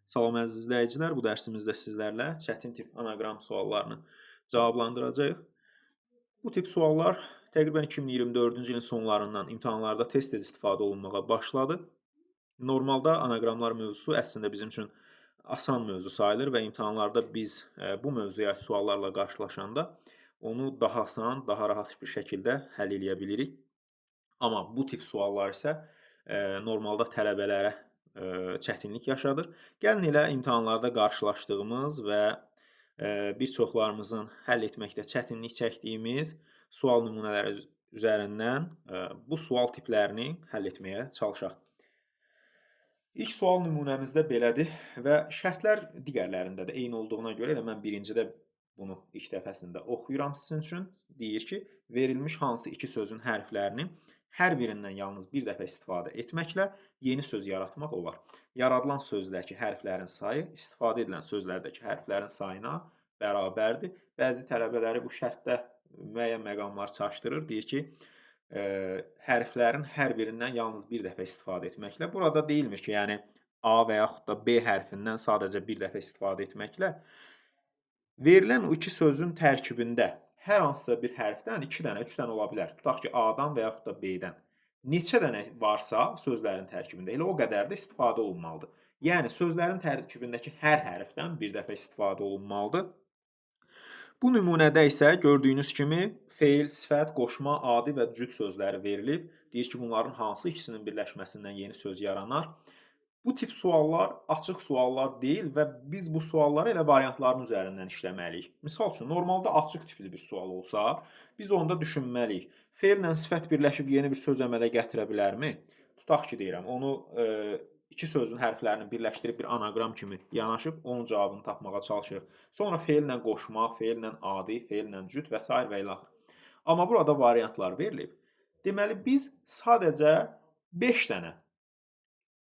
Salam əziz izləyicilər, bu dərsimizdə sizlərlə çətin tip anaqram suallarını cavablandıracağıq. Bu tip suallar təqribən 2024-cü ilin sonlarından imtahanlarda tez-tez istifadə olunmağa başladı. Normalda anaqramlar mövzusu əslində bizim üçün asan mövzu sayılır və imtahanlarda biz bu mövzuya aid suallarla qarşılaşanda onu daha asan, daha rahat bir şəkildə həll eləyə bilirik. Amma bu tip suallar isə normalda tələbələrə çətinlik yaşadır. Gəlin elə imtahanlarda qarşılaşdığımız və bir çoxlarımızın həll etməkdə çətinlik çəkdiyimiz sual nümunələri üzərindən bu sual tiplərini həll etməyə çalışaq. İlk sual nümunəmizdə belədir və şərtlər digərlərində də eyni olduğuna görə elə mən birincidə bunu ilk dəfəsində oxuyuram sizin üçün. Deyir ki, verilmiş hansı iki sözün hərflərini hər birindən yalnız bir dəfə istifadə etməklə yeni söz yaratmaq olar. Yaradılan sözdəki hərflərin sayı istifadə edilən sözlərdəki hərflərin sayına bərabərdir. Bəzi tələbələri bu şərtdə müəyyən məqamlar çaşdırır. Deyir ki, hərflərin hər birindən yalnız bir dəfə istifadə etməklə. Burada deyilmir ki, yəni A və yaxud da B hərfindən sadəcə bir dəfə istifadə etməklə verilən o iki sözün tərkibində hər hansısa bir hərfdən 2 dənə, 3 dənə ola bilər. Tutaq ki, A-dan və yaxud da B-dən neçə dənə varsa sözlərin tərkibində, elə o qədər də istifadə olunmalıdır. Yəni sözlərin tərkibindəki hər hərfdən bir dəfə istifadə olunmalıdır. Bu nümunədə isə gördüyünüz kimi feil, sifət, qoşma, adi və cüt sözləri verilib. Deyir ki, bunların hansı ikisinin birləşməsindən yeni söz yaranar? Bu tip suallar açıq suallar deyil və biz bu sualları elə variantların üzərindən işləməliyik. Misal üçün, normalda açıq tipli bir sual olsa, biz onda düşünməliyik. Feillə sifət birləşib yeni bir söz əmələ gətirə bilərmi? Tutaq ki, deyirəm, onu iki sözün hərflərini birləşdirib bir anaqram kimi yanaşıb, onun cavabını tapmağa çalışırıq. Sonra feillə qoşma, feillə adi, feillə cüt və s. və ilaxır. Amma burada variantlar verilib. Deməli, biz sadəcə 5 dənə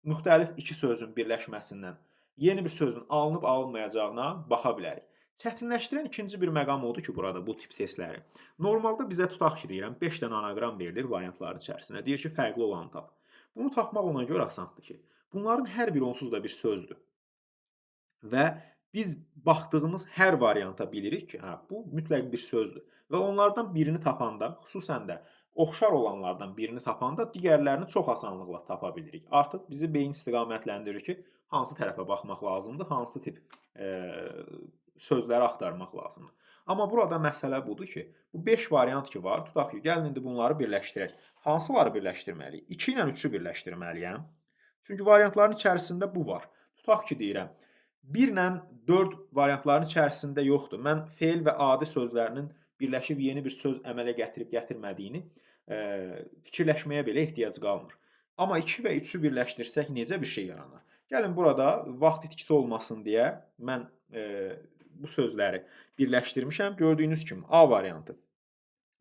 müxtəlif iki sözün birləşməsindən yeni bir sözün alınıb-alınmayacağına baxa bilərik. Çətinləşdirən ikinci bir məqam odur ki, burada bu tip testləri. Normalda bizə tutaq ki, deyirəm, 5 dənə anaqram verilir variantların içərisində. Deyir ki, fərqli olanı tap. Bunu tapmaq ona görə asandır ki, bunların hər biri onsuz da bir sözdür. Və biz baxdığımız hər varianta bilirik ki, hə, bu mütləq bir sözdür. Və onlardan birini tapanda, xüsusən də oxşar olanlardan birini tapanda digərlərini çox asanlıqla tapa bilirik. Artıq bizi beyin istiqamətləndirir ki, hansı tərəfə baxmaq lazımdır, hansı tip sözləri axtarmaq lazımdır. Amma burada məsələ budur ki, bu 5 variant ki var, tutaq ki, gəlin indi bunları birləşdirək. Hansıları birləşdirməliyik? 2 ilə 3-ü birləşdirməliyəm. Çünki variantların içərisində bu var. Tutaq ki, deyirəm, 1 ilə 4 variantların içərisində yoxdur. Mən feil və adi sözlərinin birləşib yeni bir söz əmələ gətirib gətirmədiyini fikirləşməyə belə ehtiyac qalmır. Amma 2 və 3-ü birləşdirsək necə bir şey yaranar? Gəlin burada vaxt itkisi olmasın deyə mən bu sözləri birləşdirmişəm. Gördüyünüz kimi A variantı.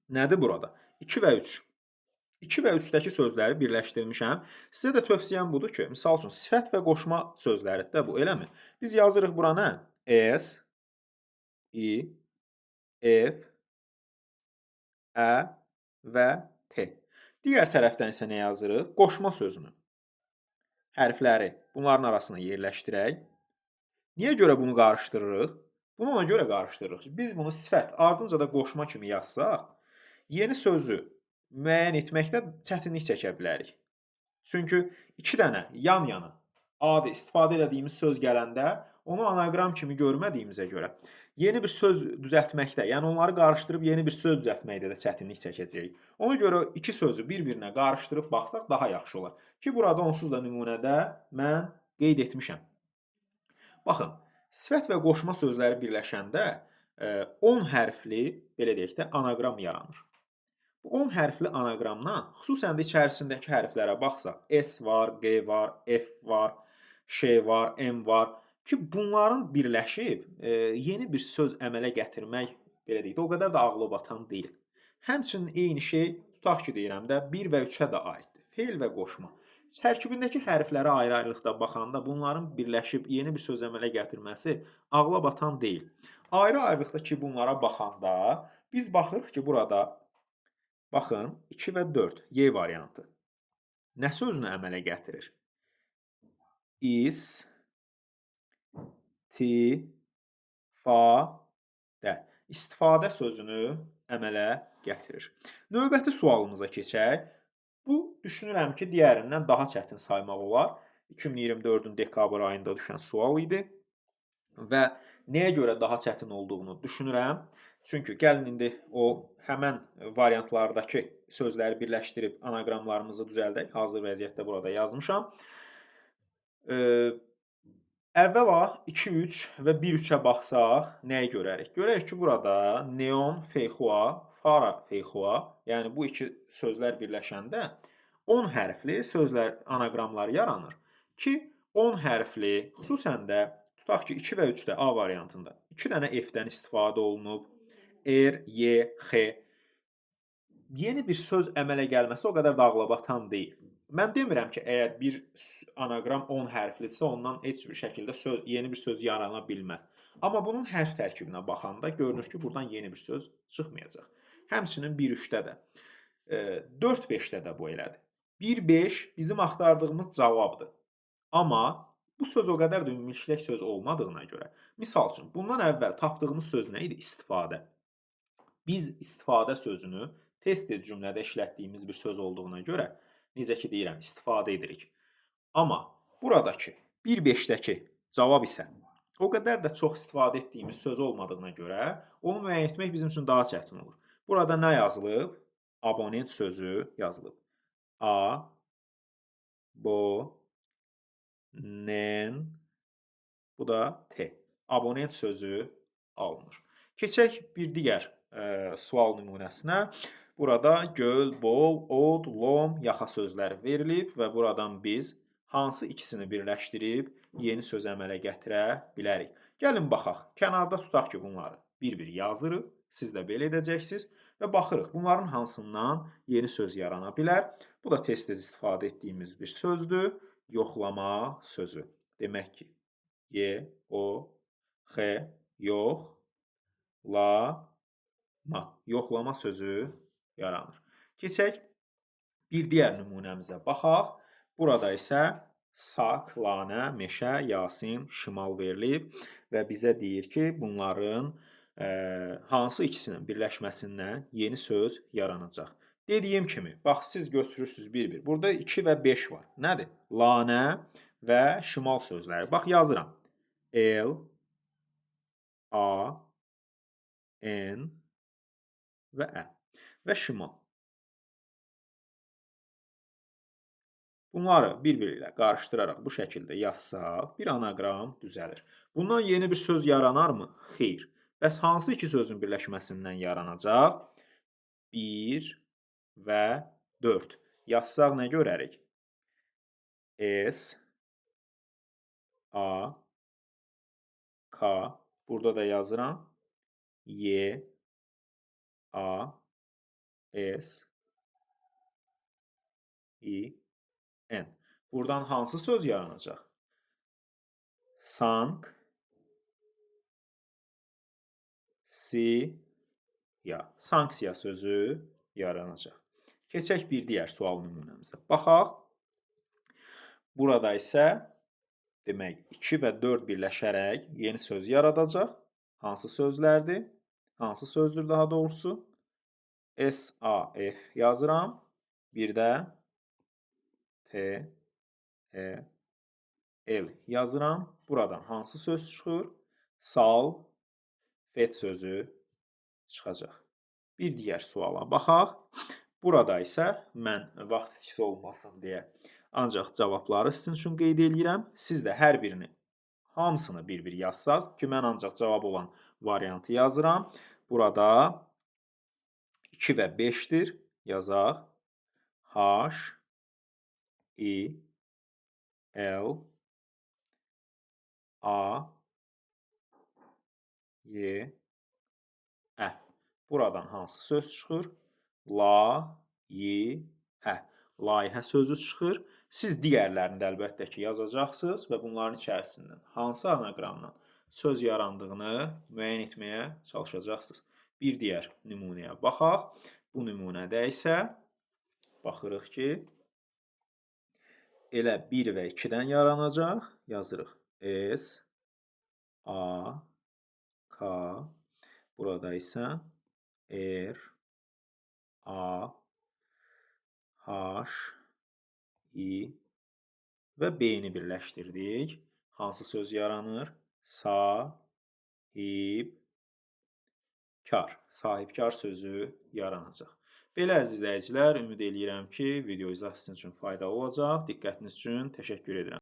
Nədir burada? 2 və 3. 2 və 3-dəki sözləri birləşdirmişəm. Sizə də tövsiyəm budur ki, misal üçün sifət və qoşma sözləridir də bu, eləmi? Biz yazırıq bura nə? S, I, F, Ə və T. Digər tərəfdən isə nə yazırıq? Qoşma sözünü. Hərfləri bunların arasına yerləşdirək. Niyə görə bunu qarışdırırıq? Bunu ona görə qarışdırırıq ki, biz bunu sifət, ardınca da qoşma kimi yazsaq, yeni sözü müəyyən etməkdə çətinlik çəkə bilərik. Çünki 2 dənə yan-yana adi istifadə etdiyimiz söz gələndə onu anaqram kimi görmədiyimizə görə yeni bir söz düzəltməkdə, yəni onları qarışdırıb yeni bir söz düzəltməkdə də çətinlik çəkəcəyik. Ona görə iki sözü bir-birinə qarışdırıb baxsaq daha yaxşı olar. Ki burada onsuz da nümunədə mən qeyd etmişəm. Baxın, sifət və qoşma sözləri birləşəndə 10 hərfli, belə deyək də, anaqram yaranır. Bu 10 hərfli anaqramdan xüsusən də içərisindəki hərflərə baxsaq, S var, Q var, F var, Ş var, M var ki, bunların birləşib yeni bir söz əmələ gətirmək, belə deyək də, o qədər də ağlabatan deyil. Həmçinin eyni şey, tutaq ki, deyirəm də, 1 və 3-ə də aiddir. Feil və qoşma. Tərkibindəki hərflərə ayrı-ayrılıqda baxanda bunların birləşib yeni bir söz əmələ gətirməsi ağlabatan deyil. Ayrı-ayrılıqda ki, bunlara baxanda biz baxırıq ki, burada baxın, 2 və 4, Y variantı. Nə sözünü əmələ gətirir? İs, İstifadə sözünü əmələ gətirir. Növbəti sualımıza keçək. Bu, düşünürəm ki, digərindən daha çətin saymaq olar. 2024-ün dekabr ayında düşən sual idi və nəyə görə daha çətin olduğunu düşünürəm. Çünki gəlin indi o həmən variantlardakı sözləri birləşdirib anaqramlarımızı düzəldək. Hazır vəziyyətdə burada yazmışam. Əvvəla 2-3 və 1-3-ə baxsaq nəyi görərik? Görərik ki, burada neon, feyxua, fara, feyxua, yəni bu iki sözlər birləşəndə 10 hərfli sözlər, anaqramlar yaranır ki, 10 hərfli, xüsusən də tutaq ki, 2 və 3-də A variantında 2 dənə F-dən istifadə olunub. R, Y, X. Yeni bir söz əmələ gəlməsi o qədər dağlabatan deyil. Mən demirəm ki, əgər bir anaqram 10 hərflidirsə, ondan heç bir şəkildə yeni bir söz yarana bilməz. Amma bunun hərf tərkibinə baxanda görünür ki, buradan yeni bir söz çıxmayacaq. Həmçinin 1-3-də də, 4-5-də də bu elədir. 1-5 bizim axtardığımız cavabdır. Amma bu söz o qədər də ümumilikdə söz olmadığına görə, misal üçün, bundan əvvəl tapdığımız söz nə idi? İstifadə. Biz istifadə sözünü tez-tez cümlədə işlətdiyimiz bir söz olduğuna görə, necə ki deyirəm, istifadə edirik. Amma buradakı 1-5-dəki cavab isə o qədər də çox istifadə etdiyimiz söz olmadığına görə, onu müəyyən etmək bizim üçün daha çətin olur. Burada nə yazılıb? Abonent sözü yazılıb. A, bo, nen, bu da T. Abonent sözü alınır. Keçək bir digər sual nümunəsinə. Burada göl, bol, od, lom, yaxa sözləri verilib və buradan biz hansı ikisini birləşdirib yeni söz əmələ gətirə bilərik? Gəlin baxaq. Kənarda tutaq ki, bunları bir-bir yazırıq. Siz də belə edəcəksiniz və baxırıq. Bunların hansından yeni söz yarana bilər? Bu da tez-tez istifadə etdiyimiz bir sözdür. Yoxlama sözü. Demək ki, Y, O, X, yox, la, ma. Yoxlama sözü yaranır. Keçək bir digər nümunəmizə baxaq. Burada isə sak, lanə, meşə, yasin, şimal verilib və bizə deyir ki, bunların hansı ikisinin birləşməsindən yeni söz yaranacaq. Dediyim kimi, bax siz götürürsünüz bir-bir. Burada 2 və 5 var. Nədir? Lanə və şimal sözləri. Bax yazıram. L, A, N və Ə və şimal. Bunları bir-biri ilə qarışdıraraq bu şəkildə yazsaq, bir anaqram düzəlir. Bundan yeni bir söz yaranarmı? Xeyr. Bəs hansı iki sözün birləşməsindən yaranacaq? 1 və 4. Yazsaq nə görərik? S, A, K. Burada da yazıram. Y, A, S, I, N. Buradan hansı söz yaranacaq? Sank, sanksiya sözü yaranacaq. Keçək bir digər sual nümunəmizə. Baxaq. Burada isə demək 2 və 4 birləşərək yeni söz yaradacaq. Hansı sözlərdir? Hansı sözdür daha doğrusu? S-A-F yazıram. Bir də T-E-L yazıram. Buradan hansı söz çıxır? Sal, fet sözü çıxacaq. Bir digər suala baxaq. Burada isə mən vaxt itkisi olmasın deyə ancaq cavabları sizin üçün qeyd edirəm. Siz də hər birini, hamısını bir-bir yazsaq ki, mən ancaq cavab olan variantı yazıram. Burada 2 və 5-dir. Yazaq. H, I, L, A, Y, Ə. Buradan hansı söz çıxır? La, yi, hə. Layihə sözü çıxır. Siz digərlərini də əlbəttə ki, yazacaqsınız və bunların içərisindən hansı anaqramla söz yarandığını müəyyən etməyə çalışacaqsınız. Bir digər nümunəyə baxaq. Bu nümunədə isə baxırıq ki, elə 1 və 2-dən yaranacaq. Yazırıq S, A, K, burada isə R, A, H, I və B-ni birləşdirdik. Hansı söz yaranır? Sahibkar. Sahibkar sözü yaranacaq. Belə əziz izləyicilər, ümid eləyirəm ki, video izah sizin üçün faydalı olacaq. Diqqətiniz üçün təşəkkür edirəm.